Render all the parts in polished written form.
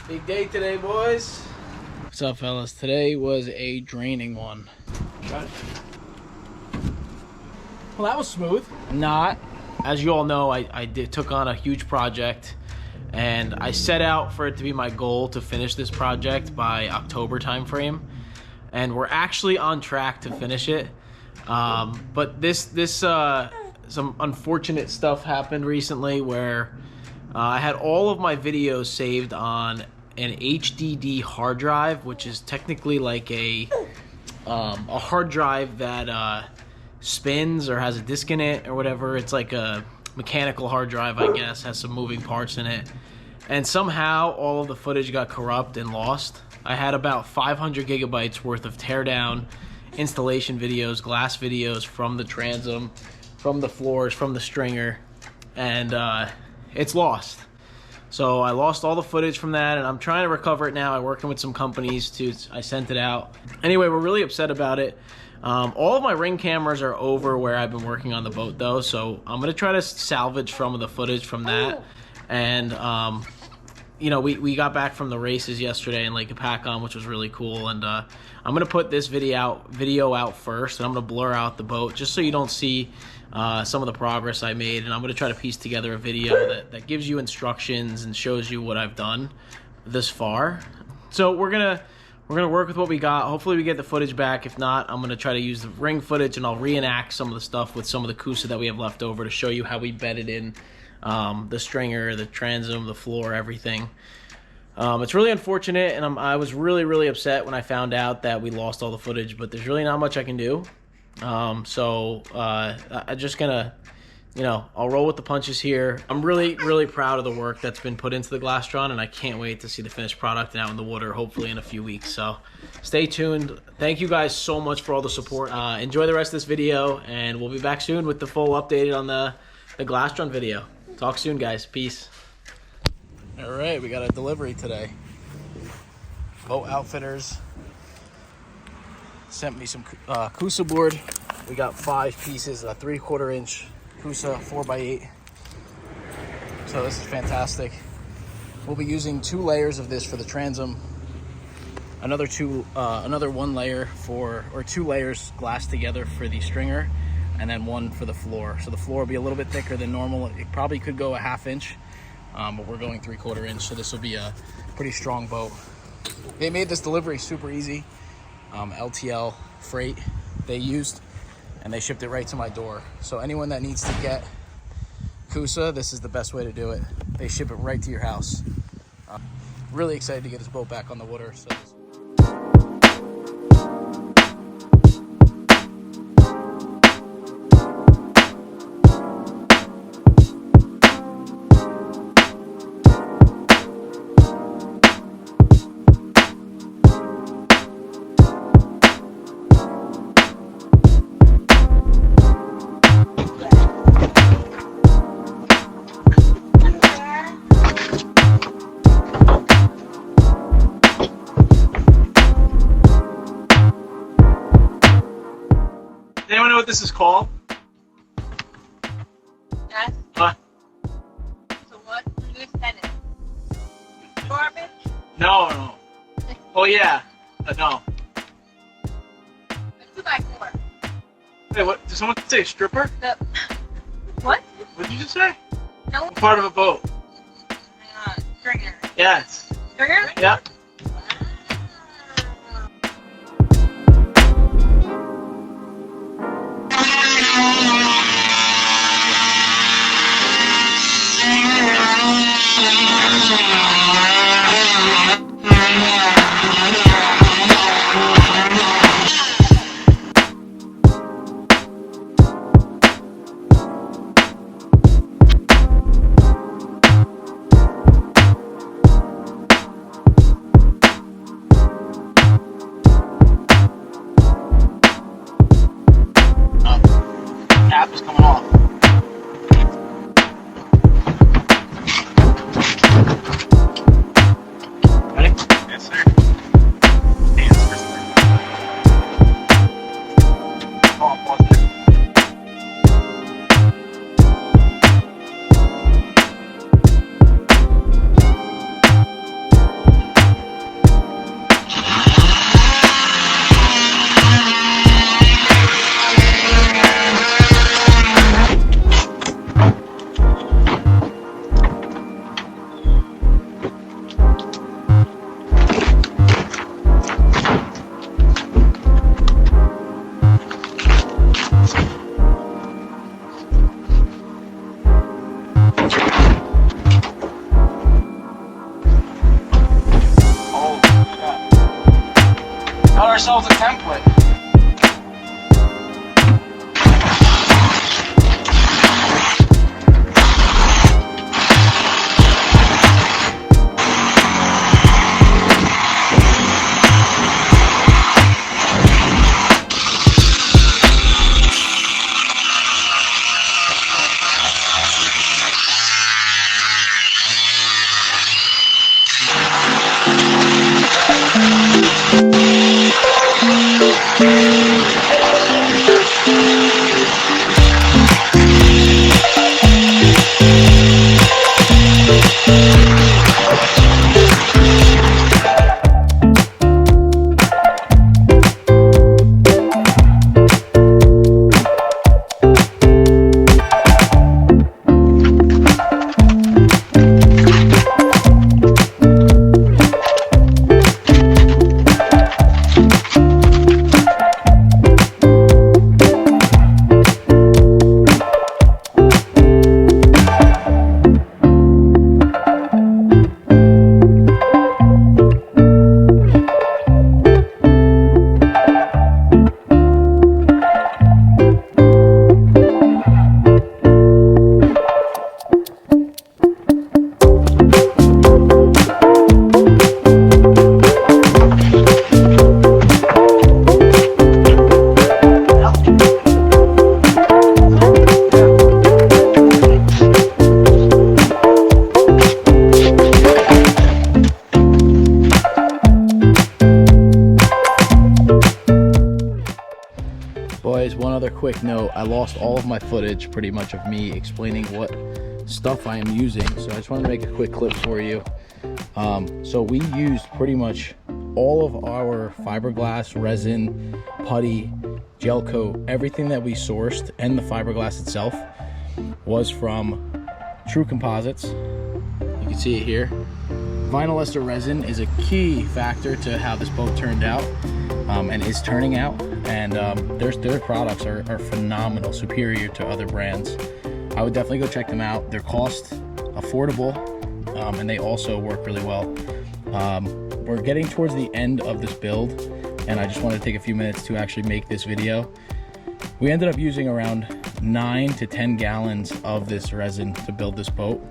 Big day today, boys. What's up, fellas? Today was a draining one. Got it. Well, that was smooth. Not. As you all know, I took on a huge project, and I set out for it to be my goal to finish this project by October timeframe, and we're actually on track to finish it. But some unfortunate stuff happened recently where I had all of my videos saved on an HDD hard drive, which is technically like a hard drive that spins or has a disc in it or whatever. It's like a mechanical hard drive, I guess, has some moving parts in it. And somehow all of the footage got corrupt and lost. I had about 500 gigabytes worth of teardown installation videos, glass videos from the transom, from the floors, from the stringer, and it's lost. So I lost all the footage from that, and I'm trying to recover it now. I'm working with some companies I sent it out. Anyway, we're really upset about it. All of my ring cameras are over where I've been working on the boat, though, so I'm going to try to salvage some of the footage from that. And, you know, we got back from the races yesterday in Lake Apacon, which was really cool. And I'm going to put this video out first, and I'm going to blur out the boat just so you don't see some of the progress I made. And I'm going to try to piece together a video that gives you instructions and shows you what I've done this far. So we're gonna work with what we got. Hopefully we get the footage back. If not, I'm gonna try to use the ring footage, and I'll reenact some of the stuff with some of the Coosa that we have left over to show you how we bedded in the stringer, the transom, the floor, everything. It's really unfortunate, and I was really upset when I found out that we lost all the footage, but there's really not much I can do. I'm just gonna, you know, I'll roll with the punches here. I'm really proud of the work that's been put into the Glastron, and I can't wait to see the finished product and out in the water, hopefully in a few weeks. So stay tuned. Thank you guys so much for all the support. Enjoy the rest of this video, and we'll be back soon with the full updated on the Glastron video. Talk soon, guys. Peace. All right, we got a delivery today. Boat Outfitters sent me some Coosa board. We got 5 pieces, a 3/4 inch Coosa 4x8. So this is fantastic. We'll be using 2 layers of this for the transom. Another 1 layer or 2 layers glassed together for the stringer, and then 1 for the floor. So the floor will be a little bit thicker than normal. It probably could go a 1/2 inch, but we're going 3/4 inch, so this will be a pretty strong boat. They made this delivery super easy. LTL freight they used, and they shipped it right to my door. So anyone that needs to get Coosa, this is the best way to do it. They ship it right to your house. Really excited to get this boat back on the water. So anyone know what this is called? Yes. Huh? So what do you send it? Garbage? No. Oh yeah. No. A 2x4. Hey, what? Did someone say stripper? What? What did you just say? No. Part of a boat. Stringer. Yes. Stringer? Yeah. ourselves a template. Boys, one other quick note. I lost all of my footage pretty much of me explaining what stuff I am using, so I just wanted to make a quick clip for you. So we used pretty much all of our fiberglass, resin, putty, gel coat, everything that we sourced, and the fiberglass itself was from True Composites. You can see it here. Vinyl ester resin is a key factor to how this boat turned out and is turning out, and their products are phenomenal, superior to other brands. I would definitely go check them out. They're cost affordable, and they also work really well. We're getting towards the end of this build, and I just wanted to take a few minutes to actually make this video. We ended up using around 9 to 10 gallons of this resin to build this boat.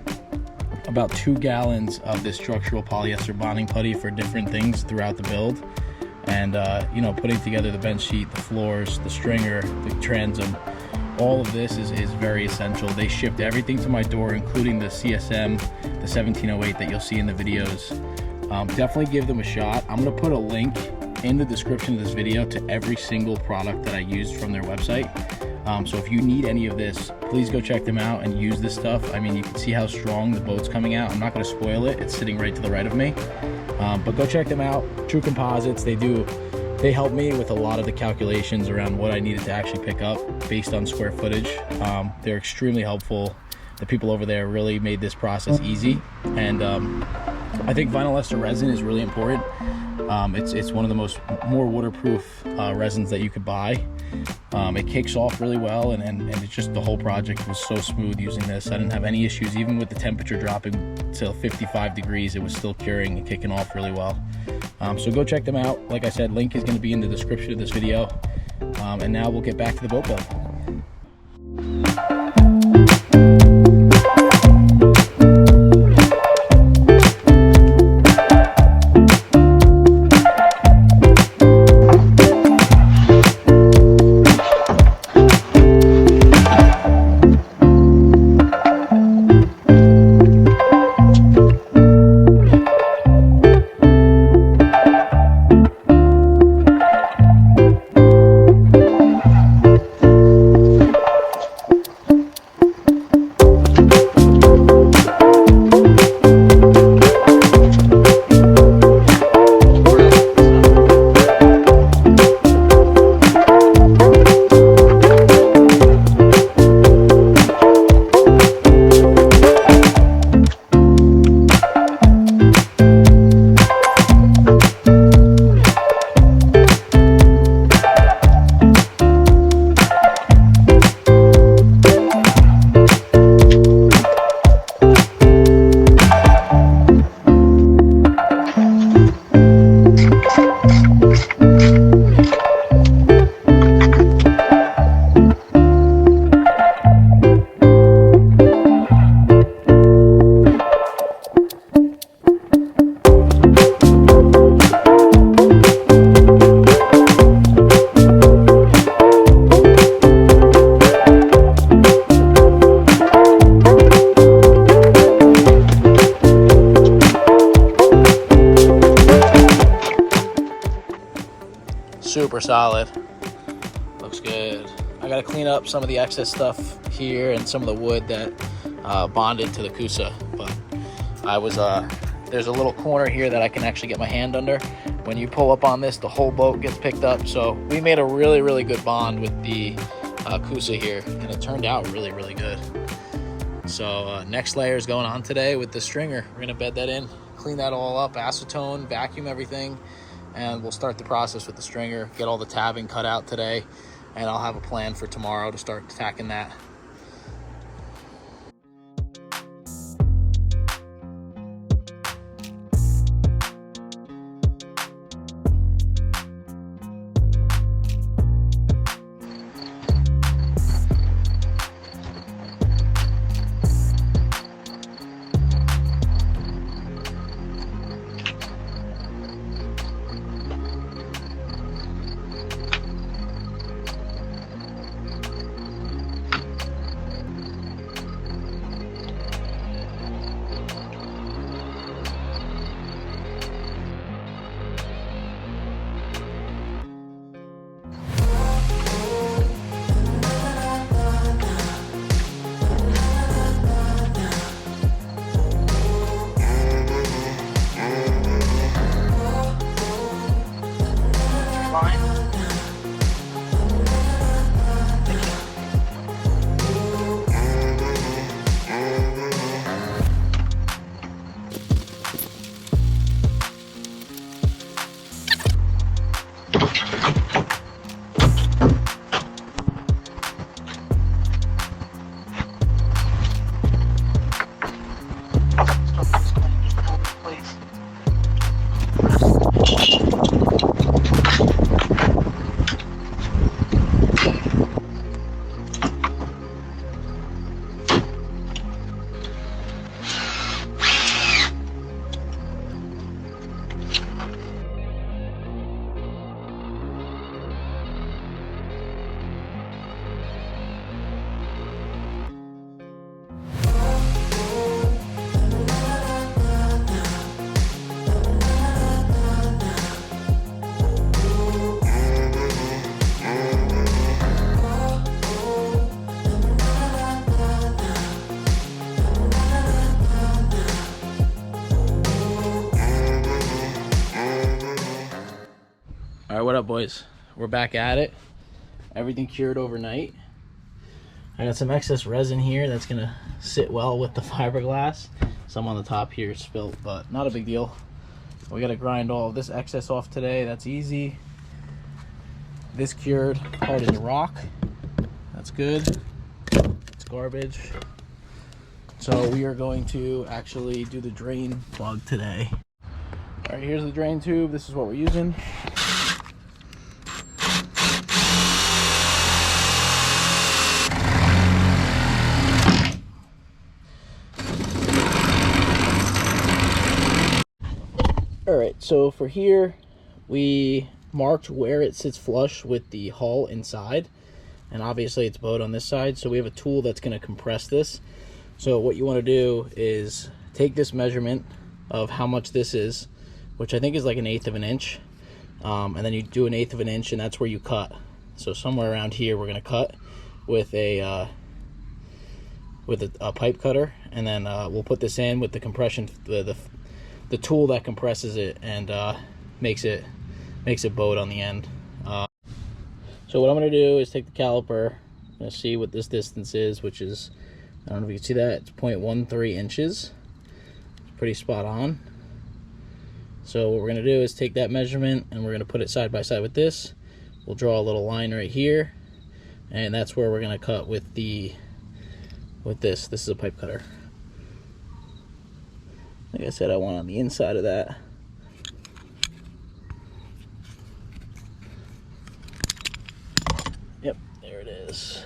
About 2 gallons of this structural polyester bonding putty for different things throughout the build, and you know, putting together the bench sheet, the floors, the stringer, the transom. All of this is very essential. They shipped everything to my door, including the CSM, the 1708 that you'll see in the videos. Definitely give them a shot. I'm gonna put a link in the description of this video to every single product that I used from their website. So if you need any of this, please go check them out and use this stuff. I mean, you can see how strong the boat's coming out. I'm not gonna spoil it. It's sitting right to the right of me. But go check them out. True Composites, they help me with a lot of the calculations around what I needed to actually pick up based on square footage. They're extremely helpful. The people over there really made this process easy. And I think vinyl ester resin is really important. It's one of the more waterproof resins that you could buy. It kicks off really well, and it's just, the whole project was so smooth using this. I didn't have any issues, even with the temperature dropping to 55 degrees, it was still curing and kicking off really well. So go check them out. Like I said, link is going to be in the description of this video. And now we'll get back to the boat build. super solid. Looks good. I gotta clean up some of the excess stuff here and some of the wood that bonded to the Coosa, but there's a little corner here that I can actually get my hand under. When you pull up on this, the whole boat gets picked up. So we made a really, really good bond with the Coosa here, and it turned out really, really good. So next layer is going on today with the stringer. We're gonna bed that in, clean that all up, acetone, vacuum everything, and we'll start the process with the stringer, get all the tabbing cut out today, and I'll have a plan for tomorrow to start tacking that. All right, what up, boys? We're back at it. Everything cured overnight. I got some excess resin here that's gonna sit well with the fiberglass. Some on the top here is spilt, but not a big deal. We gotta grind all of this excess off today. That's easy. This cured hardened rock. That's good. It's garbage. So we are going to actually do the drain plug today. All right, here's the drain tube. This is what we're using. All right, so for here, we marked where it sits flush with the hull inside, and obviously it's bowed on this side, so we have a tool that's going to compress this. So what you want to do is take this measurement of how much this is, which I think is like 1/8 of an inch, and then you do 1/8 of an inch, and that's where you cut. So somewhere around here we're going to cut with a pipe cutter, and then we'll put this in with the compression, the tool that compresses it and makes it bowed on the end. So what I'm going to do is take the caliper. I'm going to see what this distance is, which is, I don't know if you can see that, it's 0.13 inches. It's pretty spot on. So what we're going to do is take that measurement and we're going to put it side by side with this. We'll draw a little line right here, and that's where we're going to cut with this. This is a pipe cutter. Like I said, I want on the inside of that. Yep, there it is.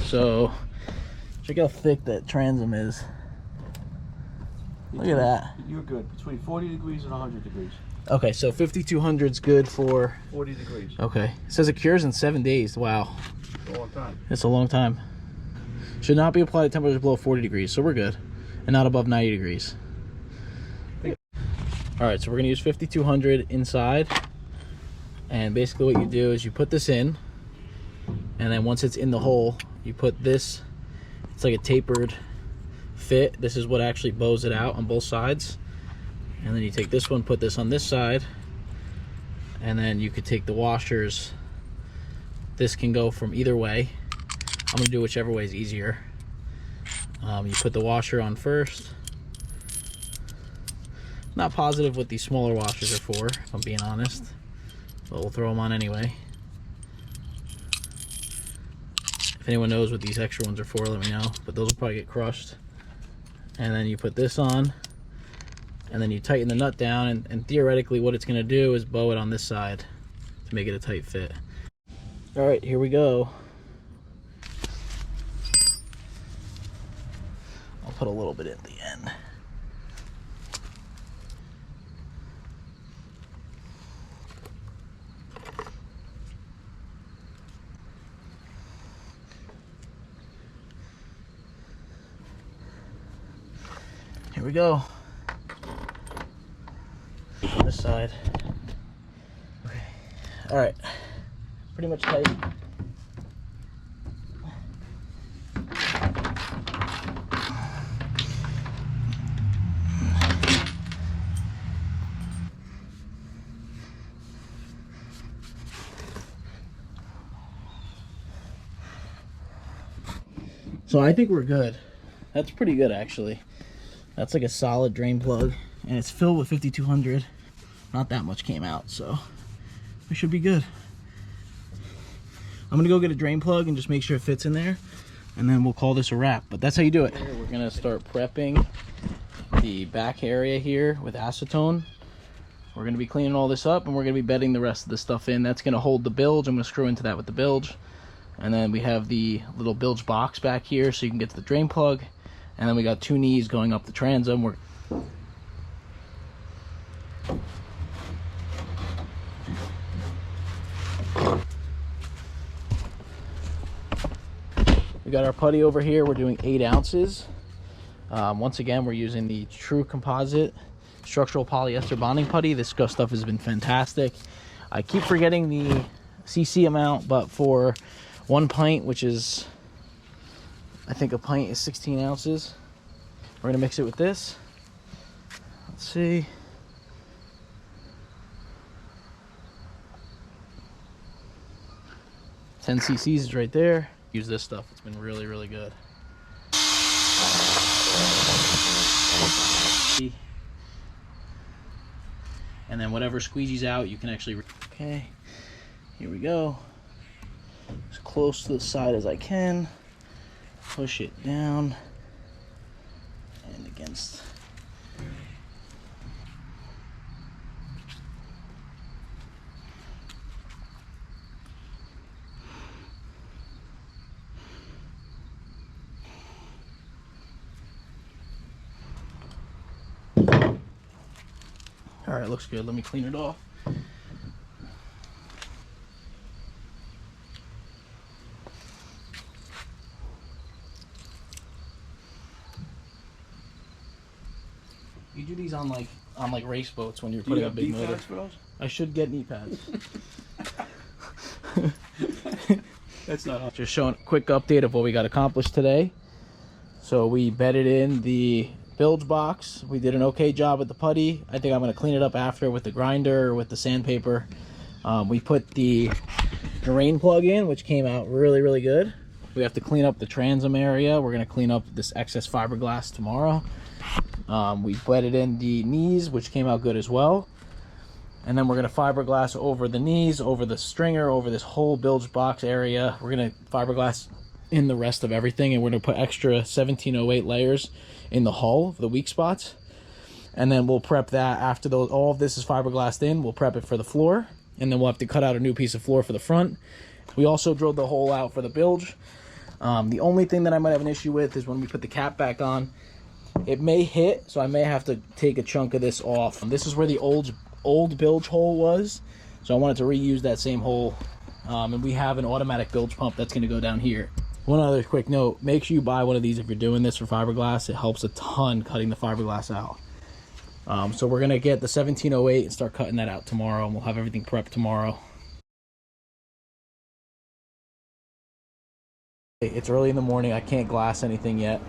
So, check how thick that transom is. Look at that. You're good. Between 40 degrees and 100 degrees. Okay, so 5200 is good for 40 degrees. Okay. It says it cures in 7 days. Wow. It's a long time. It's a long time. Should not be applied at temperatures below 40 degrees, so we're good. And not above 90 degrees. All right, so we're gonna use 5200 inside. And basically what you do is you put this in, and then once it's in the hole, you put this, it's like a tapered fit. This is what actually bows it out on both sides. And then you take this one, put this on this side, and then you could take the washers. This can go from either way. I'm gonna do whichever way is easier. You put the washer on first. Not positive what these smaller washers are for, if I'm being honest, but we'll throw them on anyway. If anyone knows what these extra ones are for, let me know, but those will probably get crushed. And then you put this on, and then you tighten the nut down, and theoretically what it's going to do is bow it on this side to make it a tight fit. All right, here we go. I'll put a little bit at the end. Here we go. On this side. Okay. All right. Pretty much tight. So I think we're good. That's pretty good actually. That's like a solid drain plug, and it's filled with 5200. Not that much came out, so we should be good. I'm gonna go get a drain plug and just make sure it fits in there, and then we'll call this a wrap. But that's how you do it. We're gonna start prepping the back area here with acetone. We're gonna be cleaning all this up, and we're gonna be bedding the rest of the stuff in. That's gonna hold the bilge. I'm gonna screw into that with the bilge. And then we have the little bilge box back here so you can get to the drain plug. And then we got 2 knees going up the transom. We got our putty over here. We're doing 8 ounces. Once again, we're using the True Composite structural polyester bonding putty. This stuff has been fantastic. I keep forgetting the cc amount, but for 1 pint, which is, I think a pint is 16 ounces. We're gonna mix it with this. Let's see. $10 cc's is right there. Use this stuff. It's been really, really good. And then whatever squeegees out, you can actually. Okay, here we go. As close to the side as I can. Push it down and against. All right, looks good. Let me clean it off. You do these on like race boats when you're putting a big motor. I should get knee pads. That's not. Just showing a quick update of what we got accomplished today. So we bedded in the bilge box. We did an okay job with the putty. I think I'm going to clean it up after with the grinder or with the sandpaper. We put the drain plug in, which came out really, really good. We have to clean up the transom area. We're going to clean up this excess fiberglass tomorrow. We bedded in the knees, which came out good as well. And then we're going to fiberglass over the knees, over the stringer, over this whole bilge box area. We're going to fiberglass in the rest of everything, and we're going to put extra 1708 layers in the hull, the weak spots. And then we'll prep that after those. All of this is fiberglassed in. We'll prep it for the floor, and then we'll have to cut out a new piece of floor for the front. We also drilled the hole out for the bilge. The only thing that I might have an issue with is when we put the cap back on, it may hit, so I may have to take a chunk of this off. This is where the old bilge hole was, so I wanted to reuse that same hole. And we have an automatic bilge pump that's going to go down here. One other quick note, make sure you buy one of these if you're doing this for fiberglass. It helps a ton cutting the fiberglass out. So we're going to get the 1708 and start cutting that out tomorrow, and we'll have everything prepped tomorrow. It's early in the morning. I can't glass anything yet,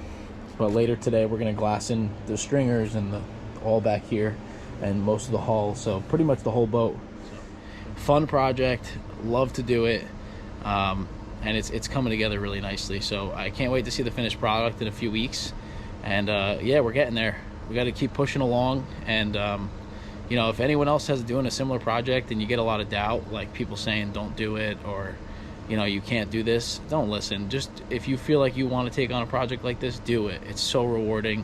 but later today we're gonna glass in the stringers and the all back here and most of the hull, so pretty much the whole boat. Fun project, love to do it, and it's coming together really nicely, so I can't wait to see the finished product in a few weeks. And yeah, we're getting there. We got to keep pushing along, and you know, if anyone else has doing a similar project and you get a lot of doubt, like people saying don't do it, or you know, you can't do this, don't listen. Just if you feel like you want to take on a project like this, do it. It's so rewarding,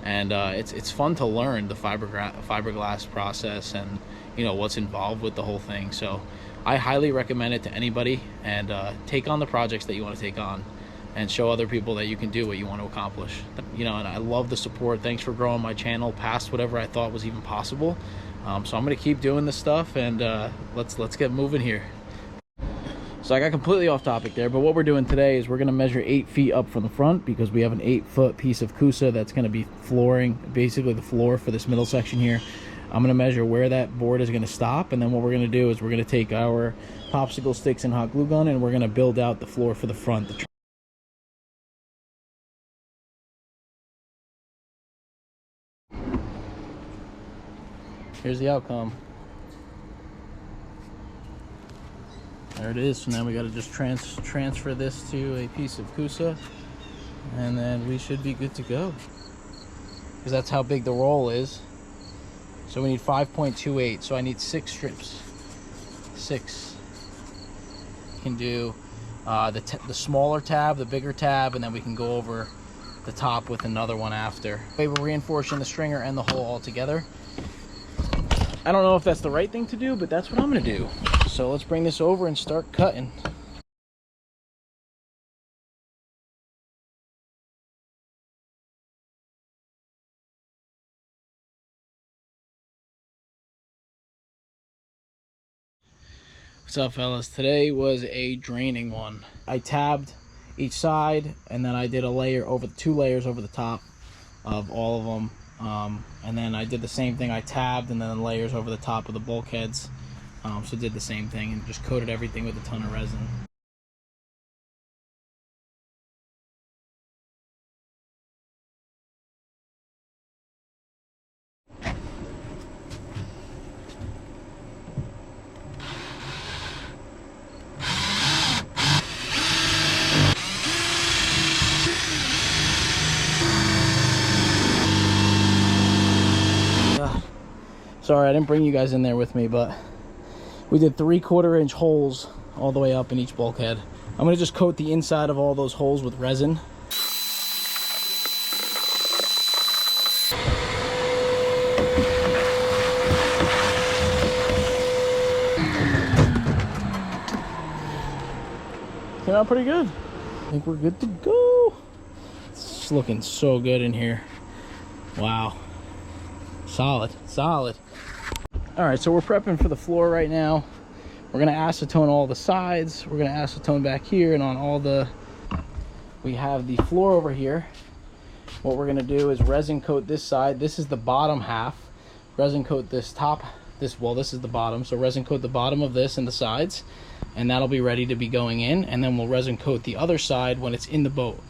and it's fun to learn the fiberglass process and you know what's involved with the whole thing. So I highly recommend it to anybody, and take on the projects that you want to take on and show other people that you can do what you want to accomplish. You know, and I love the support. Thanks for growing my channel past whatever I thought was even possible. So I'm gonna keep doing this stuff, and let's get moving here. So I got completely off topic there, but what we're doing today is we're gonna measure 8 feet up from the front, because we have an 8-foot piece of Coosa that's gonna be flooring, basically the floor for this middle section here. I'm gonna measure where that board is gonna stop, and then what we're gonna do is we're gonna take our popsicle sticks and hot glue gun, and we're gonna build out the floor for the front. Here's the outcome. There it is. So now we got to just transfer this to a piece of Coosa, and then we should be good to go, because that's how big the roll is. So we need 5.28, so I need 6 strips. 6. You can do the smaller tab, the bigger tab, and then we can go over the top with another one after. We're reinforcing the stringer and the hole all together. I don't know if that's the right thing to do, but that's what I'm gonna do. So let's bring this over and start cutting. What's up, fellas? Today was a draining one. I tabbed each side, and then I did a layer over 2 layers over the top of all of them. And then I did the same thing. I tabbed and then layers over the top of the bulkheads. So did the same thing and just coated everything with a ton of resin. Sorry, I didn't bring you guys in there with me, but we did 3/4 inch holes all the way up in each bulkhead. I'm gonna just coat the inside of all those holes with resin. Came out pretty good. I think we're good to go. It's looking so good in here. Wow. Solid, solid. All right, so we're prepping for the floor right now. We're gonna acetone all the sides. We're gonna acetone back here and on all the, we have the floor over here. What we're gonna do is resin coat this side. This is the bottom half. Resin coat this top, well, this is the bottom. So resin coat the bottom of this and the sides, and that'll be ready to be going in. And then we'll resin coat the other side when it's in the boat.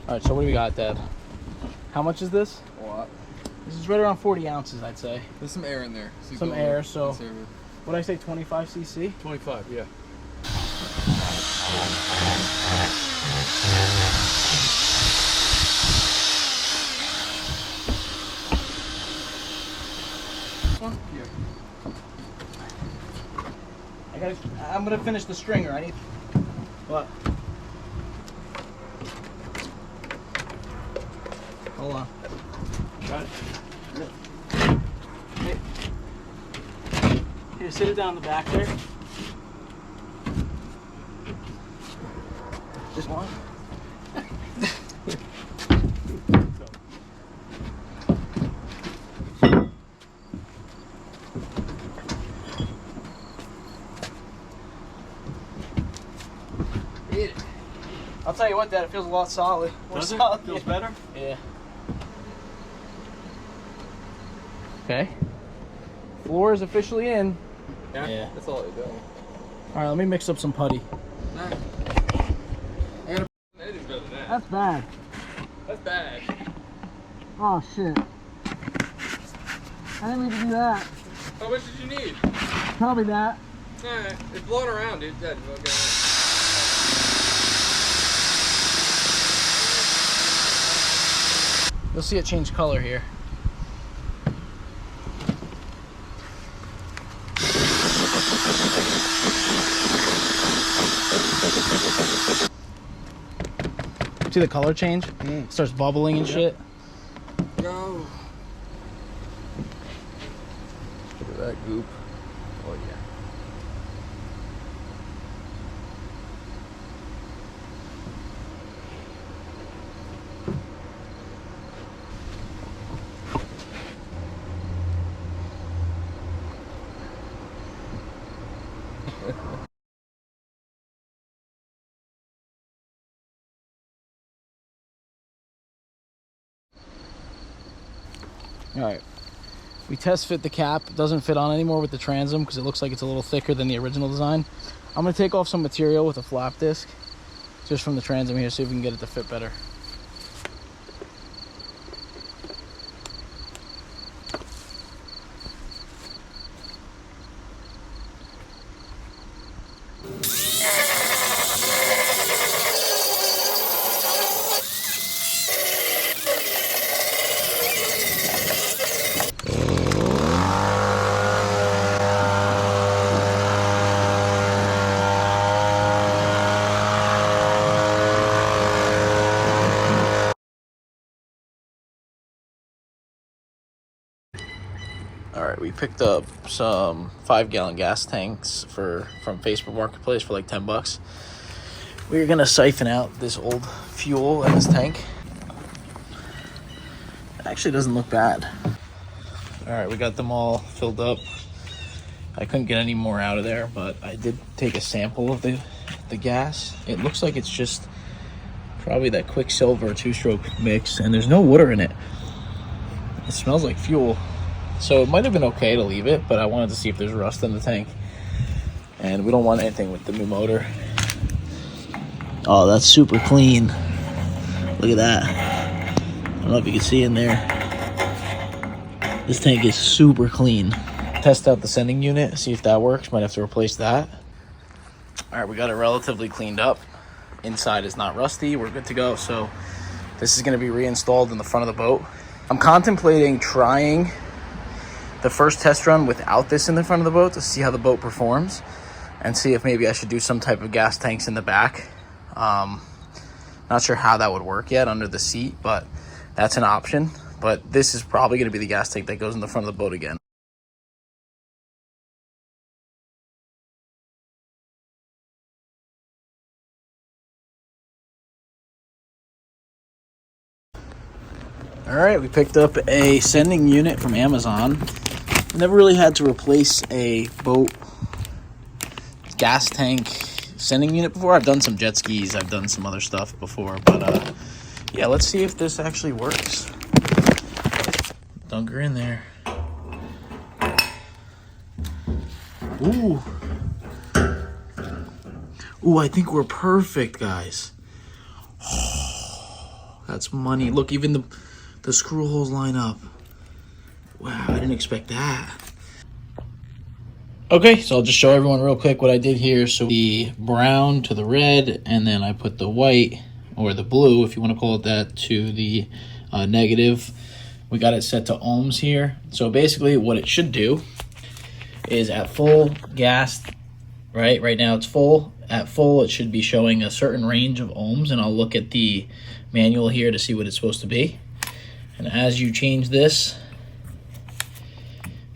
All right, so what do we got, Dad? How much is this? A lot. This is right around 40 ounces, I'd say. There's some air in there. So some air, so what did I say, 25 cc? 25, yeah. This one? Yeah. I'm gonna finish the stringer. I need what? Hold on. Got it. Hey. Here, sit it down in the back there. Just one. I'll tell you what, Dad, it feels a lot solid. Does it? Solid. Feels better? Yeah. Okay. Floor is officially in. Yeah. That's all it does. All right, let me mix up some putty. Nah. Anything's better than that. That's bad. That's bad. Oh shit. I didn't mean to do that. How much did you need? Probably that. Alright, it's blowing around, dude. Dead. Okay. You'll see it change color here. See the color change? It starts bubbling and shit. Go. Look at that goop. Oh yeah. All right. We test fit the cap. It doesn't fit on anymore with the transom because it looks like it's a little thicker than the original design. I'm gonna take off some material with a flap disc just from the transom here, see if we can get it to fit better. All right, we picked up some 5-gallon gas tanks from Facebook Marketplace for like $10. We're gonna siphon out this old fuel in this tank. It actually doesn't look bad. All right, we got them all filled up. I couldn't get any more out of there, but I did take a sample of the gas. It looks like it's just probably that Quicksilver 2-stroke mix, and there's no water in it. It smells like fuel. So it might have been okay to leave it, but I wanted to see if there's rust in the tank. And we don't want anything with the new motor. Oh, that's super clean. Look at that. I don't know if you can see in there. This tank is super clean. Test out the sending unit, see if that works. Might have to replace that. All right, we got it relatively cleaned up. Inside is not rusty. We're good to go. So this is going to be reinstalled in the front of the boat. I'm contemplating trying the first test run without this in the front of the boat to see how the boat performs and see if maybe I should do some type of gas tanks in the back. Not sure how that would work yet under the seat, but that's an option. But this is probably going to be the gas tank that goes in the front of the boat again. All right, we picked up a sending unit from Amazon. Never really had to replace a boat gas tank sending unit before. I've done some jet skis, I've done some other stuff before, but yeah, let's see if this actually works. Dunk her in there. Ooh. Ooh, I think we're perfect, guys. Oh, that's money. Look, even the screw holes line up. Wow, I didn't expect that. Okay, so I'll just show everyone real quick what I did here. So the brown to the red, and then I put the white, or the blue, if you want to call it that, to the negative. We got it set to ohms here. So basically what it should do is at full gas, right now it's full. At full, it should be showing a certain range of ohms, and I'll look at the manual here to see what it's supposed to be. And as you change this,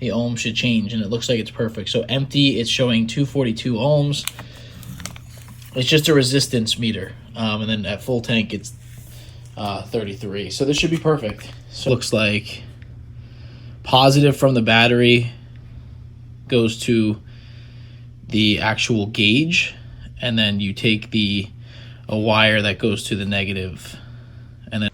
the ohm should change, and it looks like it's perfect. So empty, it's showing 242 ohms. It's just a resistance meter. And then at full tank, it's 33. So this should be perfect. So it looks like positive from the battery goes to the actual gauge, and then you take the a wire that goes to the negative. And then,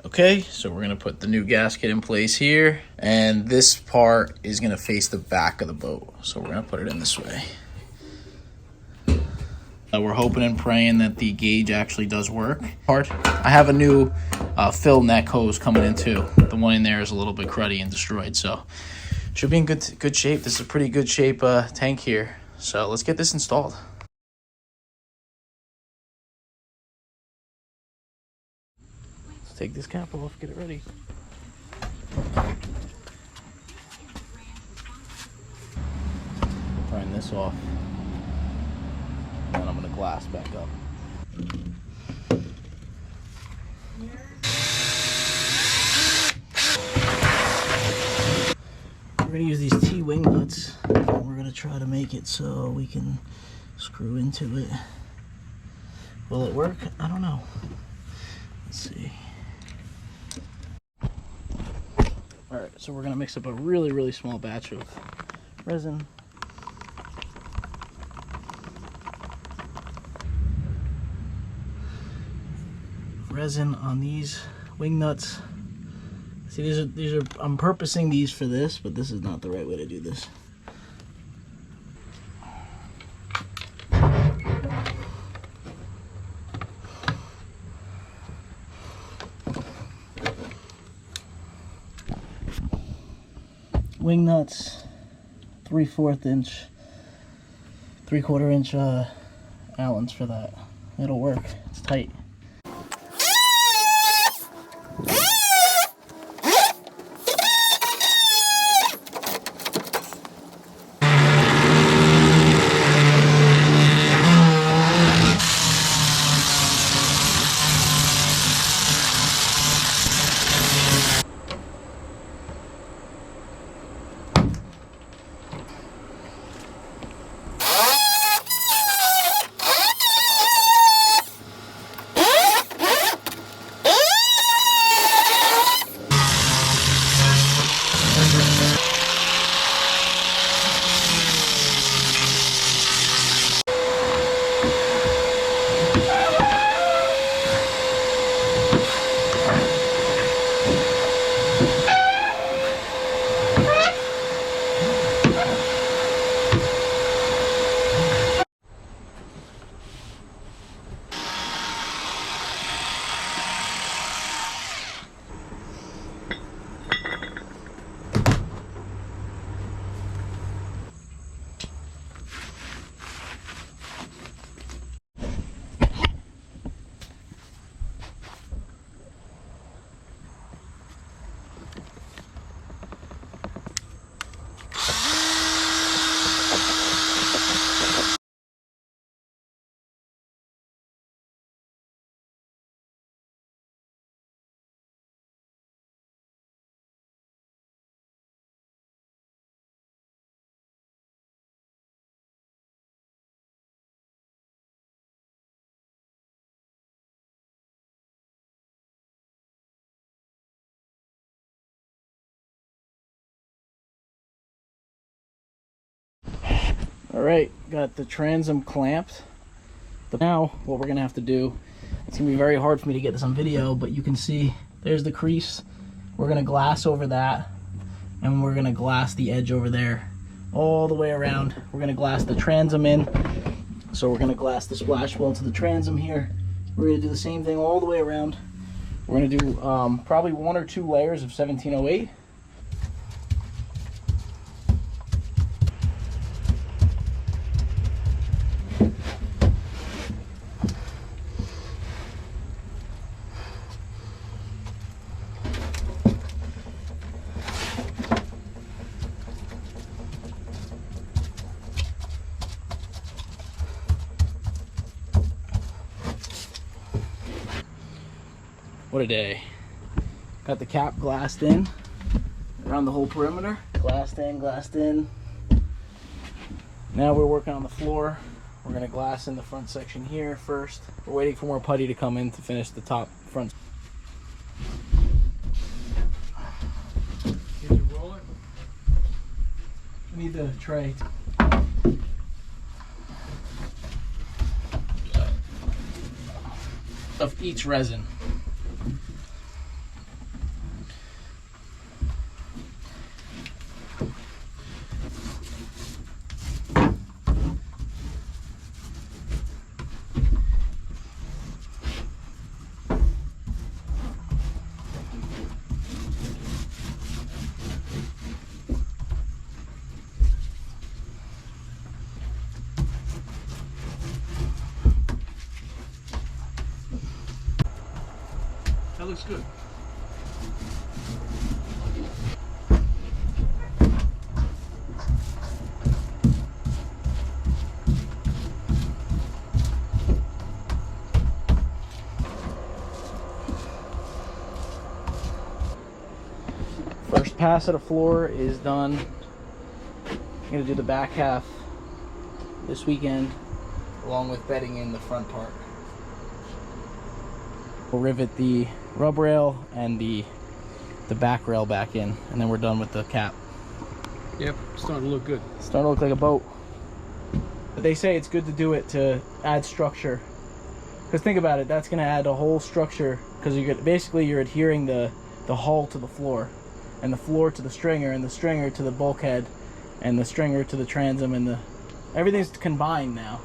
okay, so we're gonna put the new gasket in place here, and this part is gonna face the back of the boat. So we're gonna put it in this way. We're hoping and praying that the gauge actually does work. I have a new fill neck hose coming in too. The one in there is a little bit cruddy and destroyed, so should be in good shape. This is a pretty good shape tank here. So let's get this installed. Let's take this cap off, get it ready. Prying this off. And then I'm gonna glass back up. We're gonna use these T-wing nuts. And we're gonna try to make it so we can screw into it. Will it work? I don't know. Let's see. All right, so we're gonna mix up a really small batch of resin. Resin on these wing nuts. See, these are I'm purposing these for this, but this is not the right way to do this. Wing nuts, 3/4 inch, 3/4 inch Allens for that. It'll work. It's tight. All right, got the transom clamped. Now what we're gonna have to do, it's gonna be very hard for me to get this on video, but you can see there's the crease. We're gonna glass over that, and we're gonna glass the edge over there all the way around. We're gonna glass the transom in. So we're gonna glass the splash wheel to the transom here. We're gonna do the same thing all the way around. We're gonna do probably 1 or 2 layers of 1708. What a day. Got the cap glassed in around the whole perimeter. Glassed in, glassed in. Now we're working on the floor. We're gonna glass in the front section here first. We're waiting for more putty to come in to finish the top front. Here's your roller. I need the tray. of each resin. That looks good. First pass of the floor is done. I'm gonna do the back half this weekend, along with bedding in the front part. We'll rivet the rub rail and the back rail back in, and then we're done with the cap. Yep, starting to look good. Starting to look like a boat. But they say it's good to do it to add structure. Because think about it, that's going to add a whole structure, because you're adhering the hull to the floor, and the floor to the stringer, and the stringer to the bulkhead, and the stringer to the transom, and everything's combined now.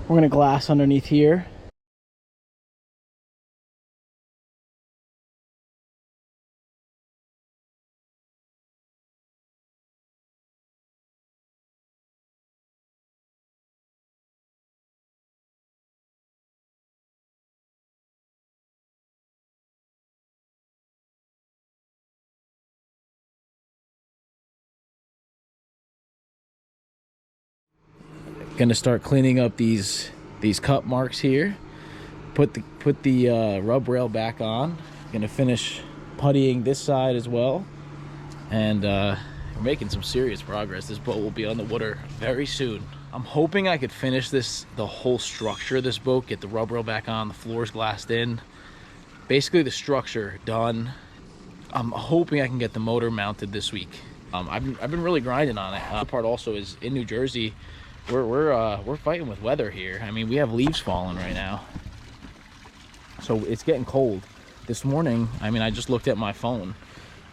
We're going to glass underneath here. Going to start cleaning up these cut marks here. Put the rub rail back on. Gonna finish puttying this side as well, and we're making some serious progress. This boat will be on the water very soon. I'm hoping I could finish the whole structure of this boat, get the rub rail back on, the floors glassed in, basically the structure done. I'm hoping I can get the motor mounted this week. I've been really grinding on it. The part also is in New Jersey. We're fighting with weather here. I mean, we have leaves falling right now, so it's getting cold. This morning, I mean, I just looked at my phone.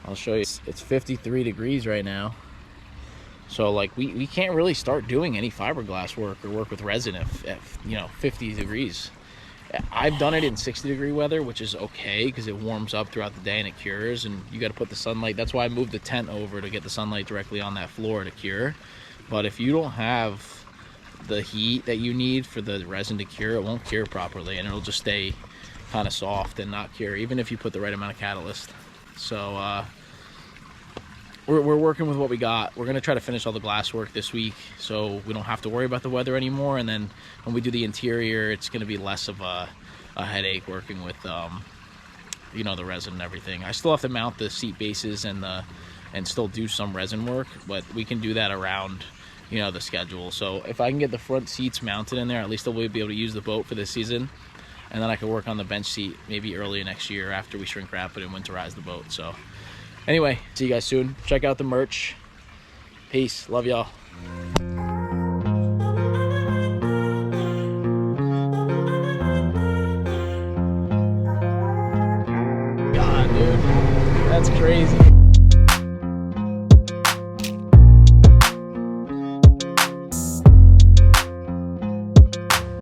I'll show you. It's 53 degrees right now. So like we can't really start doing any fiberglass work or work with resin if you know 50 degrees. I've done it in 60-degree weather, which is okay because it warms up throughout the day and it cures, and you got to put the sunlight. That's why I moved the tent over, to get the sunlight directly on that floor to cure. But if you don't have the heat that you need for the resin to cure, it won't cure properly, and it'll just stay kind of soft and not cure, even if you put the right amount of catalyst. So we're working with what we got. We're gonna try to finish all the glass work this week, so we don't have to worry about the weather anymore. And then when we do the interior, it's gonna be less of a headache working with you know, the resin and everything. I still have to mount the seat bases and still do some resin work, but we can do that around, you know, the schedule. So if I can get the front seats mounted in there, at least I'll be able to use the boat for this season, and then I can work on the bench seat maybe early next year after we shrink wrap it and winterize the boat. So anyway, see you guys soon. Check out the merch. Peace. Love y'all. God, dude, that's crazy.